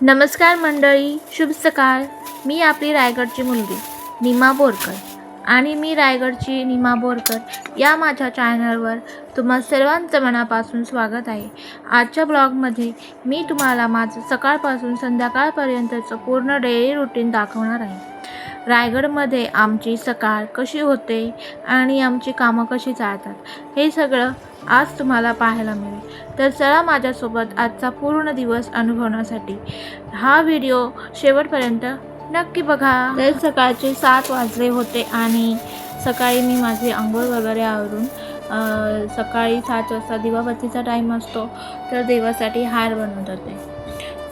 नमस्कार मंडळी, शुभ सकाळ. मी आपली रायगडची मुलगी नीमा बोरकर आणि मी रायगडची नीमा बोरकर या माझ्या चॅनलवर तुम्हा सर्वांचं मनापासून स्वागत आहे. आजच्या ब्लॉगमध्ये मी तुम्हाला माझं सकाळपासून संध्याकाळपर्यंतचं पूर्ण डेली रुटीन दाखवणार आहे. रायगडमध्ये आमची सकाळ कशी होते आणि आमची कामं कशी चालतात हे सगळं आज तुम्हाला पाहायला मिळेल. तर चला माझ्यासोबत आजचा पूर्ण दिवस अनुभवण्यासाठी हा व्हिडिओ शेवटपर्यंत नक्की बघा. तर सकाळचे 7 वाजले होते आणि सकाळी मी माझे अंघोळ वगैरे आवरून सकाळी 7 वाजता दिवाबत्तीचा टाईम असतो तर देवासाठी हार बनवत होते.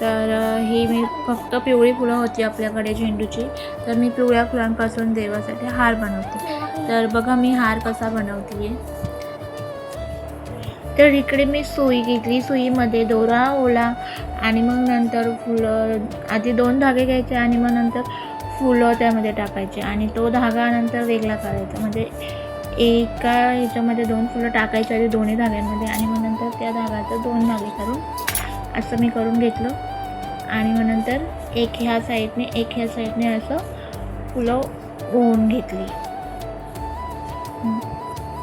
तर ही मी फक्त पिवळी फुलं होती आपल्याकडे झेंडूची, तर मी पिवळ्या फुलांपासून देवासाठी हार बनवते. तर बघा मी हार कसा बनवते. तर इकडे मी सुई घेतली, सुईमध्ये दोरा ओला आणि मग नंतर फुलं, आधी 2 धागे घ्यायचे आणि मग नंतर फुलं त्यामध्ये टाकायचे आणि तो धागा नंतर वेगळा करायचा. म्हणजे एका ह्याच्यामध्ये 2 फुलं टाकायचे आधी दोन्ही धाग्यांमध्ये आणि मग नंतर त्या धागाचं 2 धागे करून असं मी करून घेतलं आणि मग नंतर एक ह्या साईडने असं फुलं ओवून घेतली.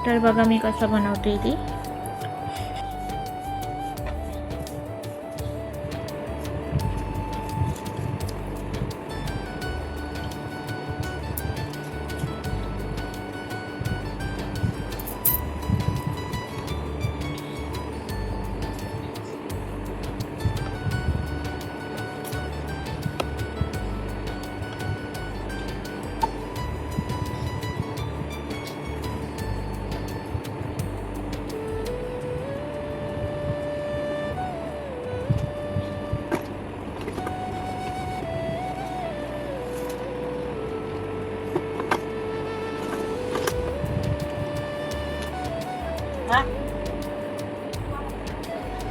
तर बघा मी कसं बनवते ती.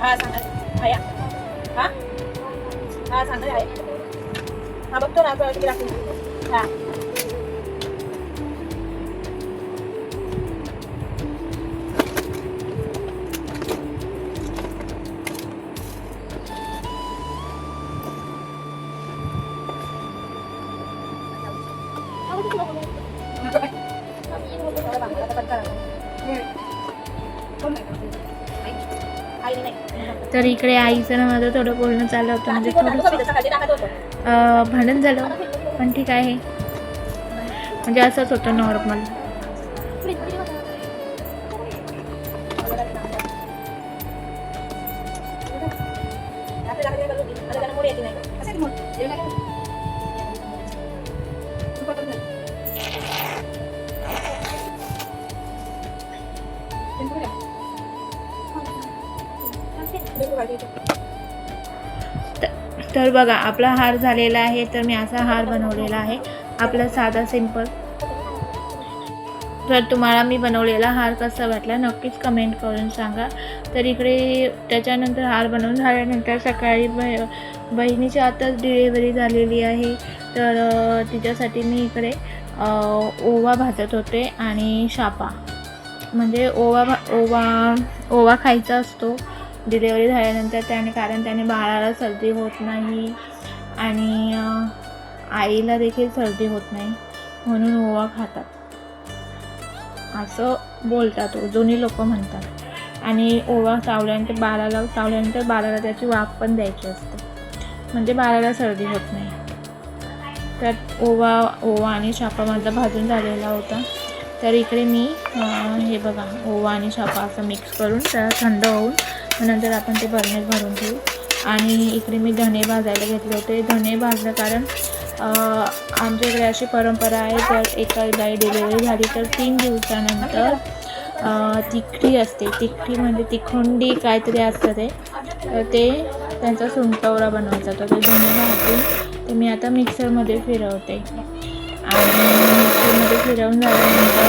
हा सांगा भैया. हा हा सांगा आहे. हा बघतो ना असं किती लागतील. हा तर इकडे आईचं ना माझं थोडं बोलणं चाललं होतं, म्हणजे थोडं भांडण झालं, पण ठीक आहे, म्हणजे असंच होतं नॉर्मल. तर बघा आपला हार झालेला आहे. तर मी असा हार बनवलेला आहे, आपला साधा सिंपल. तर तुम्हाला मी बनवलेला हार कसा वाटला नक्कीच कमेंट करून सांगा. तर इकडे त्याच्यानंतर हार बनवून झाल्यानंतर सकाळी बहिणीची आताच डिलिव्हरी झालेली आहे, तर तिच्यासाठी मी इकडे ओवा भाजत होते आणि शापा, म्हणजे ओवा खायचा असतो डिलेवरी झाल्यानंतर त्याने, कारण त्याने बाळाला सर्दी होत नाही आणि आईला देखील सर्दी होत नाही म्हणून ओवा खातात असं बोलतात, जुनी लोक म्हणतात. आणि ओवा चावल्यानंतर बाळाला त्याची वाफ पण द्यायची असते, म्हणजे बाळाला सर्दी होत नाही. तर ओवा आणि शापा माझा भाजून झालेला होता. तर इकडे मी हे बघा ओवा आणि शापा असं मिक्स करून त्याला थंड होऊन नंतर आपण ते बरणीत भरून ठेवू. आणि इकडे मी धणे भाजायला घेतले होते. धणे भाजलं कारण आमच्याकडे अशी परंपरा आहे, जर एका बाई डिलिव्हरी झाली तर 3 दिवसानंतर तिखटी असते. तिखटी म्हणजे तिखोंडी काहीतरी असतं ते त्यांचा सुंटवरा बनवायचा. तर ते धणे भाजून ते मी आता मिक्सरमध्ये फिरवते आणि मिक्सरमध्ये फिरवून झाल्यानंतर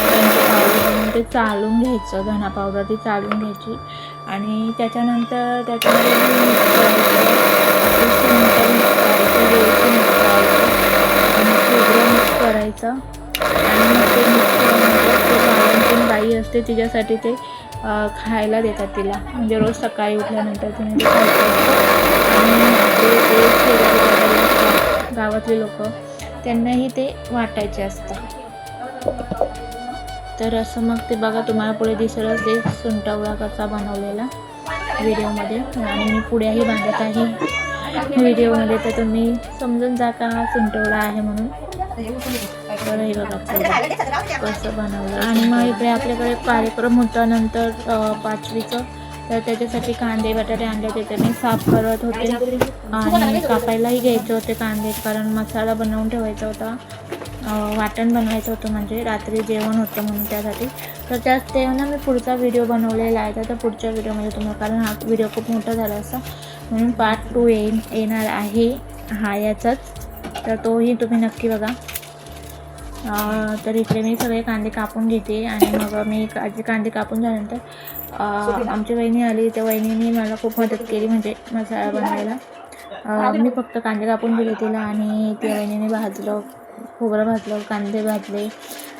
त्यांचं पावडर बनवून ते चालून घ्यायचं. धना पावडर ती चालून घ्यायची आणि त्याच्यानंतर त्याच्यामध्ये मिक्स करायचं आणि मग ते मिक्स केल्यानंतर ते बाळंतीण बाई असते तिच्यासाठी ते खायला देतात तिला, म्हणजे रोज सकाळी उठल्यानंतर तिने ते खायचं असतं आणि ते घरातले लोक त्यांनाही ते वाटायचे असतात. तर असं मग ते बघा तुम्हाला पुढे दिसेलच ते सुंटवडा कसा बनवलेला व्हिडिओमध्ये, आणि मी पुढेही बांधत आहे व्हिडिओमध्ये, तर तुम्ही समजून जा का हा सुंटवडा आहे म्हणून. तर हे बघा पुढे कसं बनवलं. आणि मग इकडे आपल्याकडे कार्यक्रम होता नंतर 5वीचं, तर त्याच्यासाठी कांदे बटाटे आणले होते, ते मी साफ करत होते आणि कापायलाही घ्यायचे होते कांदे, कारण मसाला बनवून ठेवायचा होता, वाटण बनवायचं होतं, म्हणजे रात्री जेवण होतं म्हणून त्यासाठी. तर त्याच तेव्हा मी पुढचा व्हिडिओ बनवलेला आहे, तर पुढच्या व्हिडिओमध्ये तुम्हाला, कारण हा व्हिडिओ खूप मोठा झाला असता म्हणून पार्ट 2 येणार आहे हा याचाच, तर तोही तुम्ही नक्की बघा. तर इकडे मी सगळे कांदे कापून घेते आणि मग मी कांदे कापून झाल्यानंतर आमची वहिनी आली, त्या वहिनीने मला खूप मदत केली म्हणजे मसाला बनवायला. मी फक्त कांदे कापून दिले तिला आणि त्या वहिनीने भाजलं, खोबरं भाजलं, कांदे भाजले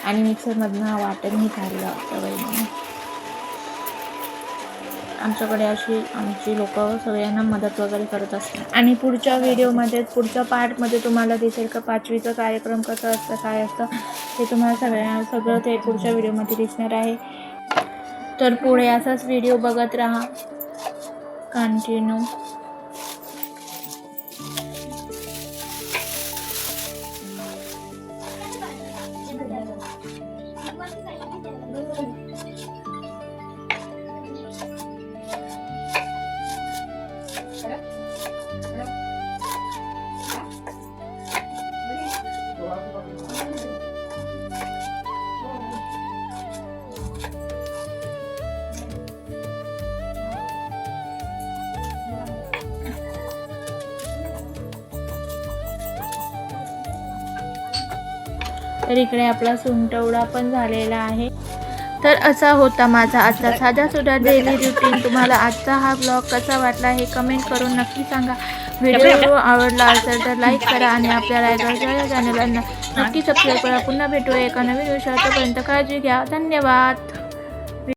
आणि मिक्सरमधनं वाटणही काढलं त्या वहिनीने. आमच्याकडे अशी आमची लोक सगळ्यांना मदत वगैरे करत असतात. आणि पुढच्या व्हिडिओमध्ये, पुढच्या पार्टमध्ये तुम्हाला दिसेल का 5वीचा कार्यक्रम कसं असतं, काय असतं ते तुम्हाला सगळं ते पुढच्या व्हिडिओमध्ये दिसणार आहे. तर पुढे असाच व्हिडिओ बघत राहा कंटिन्यू. तर इकडे आपला सुंटवडा पण झालेला आहे. तर असा होता माझा आजचा साधासुद्धा डेली रुटीन. तुम्हाला आजचा हा ब्लॉग कसा वाटला हे कमेंट करून नक्की सांगा. व्हिडिओ आवडला असेल तर लाईक करा आणि आपल्या रायगडच्या या चॅनलला नक्की सबस्क्राईब करा. पुन्हा भेटूया एका नवीन विषयात. तोपर्यंत काळजी घ्या. धन्यवाद.